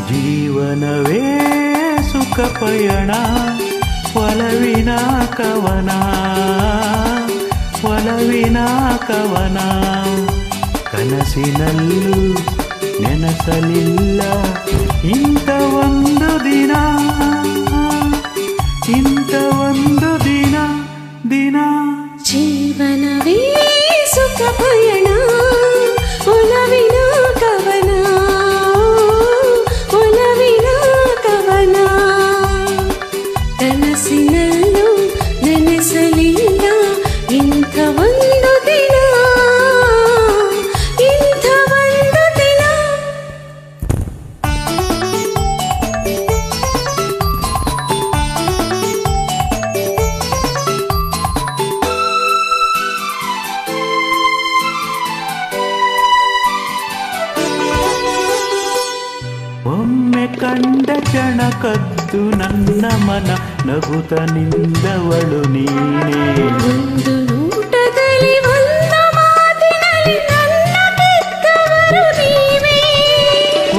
ಜೀವನವೇ ಸುಖ ಪಯಣ, ಒಲವಿನ ಕವನ, ಒಲವಿನ ಕವನ. ಕನಸಿನಲ್ಲೂ ನೆನಸಲಿಲ್ಲ ಇಂಥ ಒಂದು ದಿನ, ಇಂಥ ಒಂದು ದಿನ ದಿನ. ಜೀವನವೇ ಸುಖ ಪಯಣ, ಒಲವಿನ ಕವನ, ಒಲವಿನ ಕವನ. ಕನಸಿನಲ್ಲೂ ನೆನೆಸಲಿಲ್ಲ ಇಂಥ ಒಂದು ದಿನ, ಇಂಥ ಒಂದು ದಿನ. ಒಮ್ಮೆ ಕಂಡ ಕ್ಷಣ ಕದ್ದು ನನ್ನ ಮನ, ನಗುತ್ತ ನಿಂದವಳು ನೀನೇ. ಒಂದು ನೋಟದಲ್ಲಿ ಒಂದು ಮಾತಿನಲ್ಲಿ ನನ್ನ ಗೆದ್ದವರು ನೀವೇ.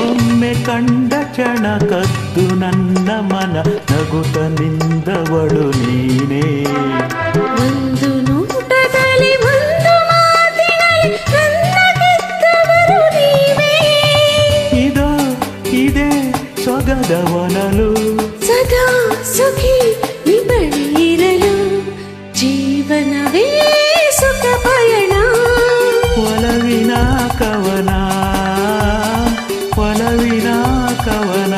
ಒಮ್ಮೆ ಕಂಡ ಕ್ಷಣ ಕದ್ದು ನನ್ನ ಮನ, ನಗುತ್ತ ನಿಂದವಳು ನೀನೇ. ಒಂದು ನೋಟದಲ್ಲಿ ಒಂದು ಮಾತಿನಲ್ಲಿ ನನ್ನ ಗೆದ್ದವರು ನೀವೇ. ಇದೋ ಇದೇ ಸೊಗದವನಲು, ಸದಾ ಸುಖಿ ನೀ ಬಳಿ ಇರಲು. ಜೀವನವೇ ಸುಖ ಪಯಣ, ಒಲವಿನ ಕವನ, ಒಲವಿನ ಕವನ.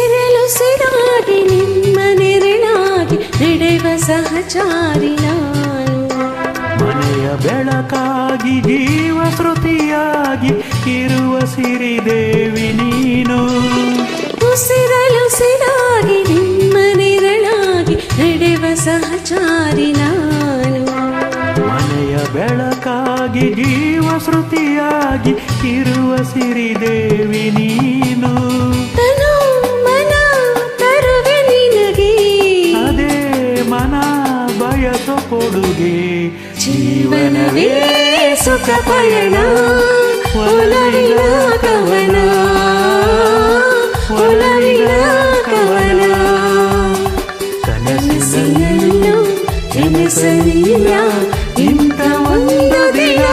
ಉಸಿರಲುಸಿರಾಗಿ ನಿಮ್ಮ ನೆರಳಾಗಿ ನಡೆವ ಸಹಚಾರಿ ನಾನು. ಮನೆಯ ಬೆಳಕಾಗಿ ಜೀವ ಶ್ರುತಿಯಾಗಿ ಇರುವ ಸಿರಿದೇವಿ ನೀನು. ಉಸಿರಲುಸಿರಾಗಿ ನಿಮ್ಮ ನೆರಳಾಗಿ ನಡೆವ ಸಹಚಾರಿ ನಾನು. ಮನೆಯ ಬೆಳಕಾಗಿ ಜೀವ ಶ್ರುತಿಯಾಗಿ ಇರುವ ಸಿರಿದೇವಿ ನೀನು. ತನು ಮನ ತರುವೆ ನಿನಗೆ, ಅದೇ ಮನ ಬಯಸೋ ಕೊಡುಗೆ. ಜೀವನವೇ ಸುಖ ಪಯಣ, ಒಲವಿನ ಕವನ, ಒಲವಿನ ಕವನ. ಕನಸಿನಲ್ಲೂ ನೆನೆಸಲಿಲ್ಲ ಇಂಥ ಒಂದು ದಿನ.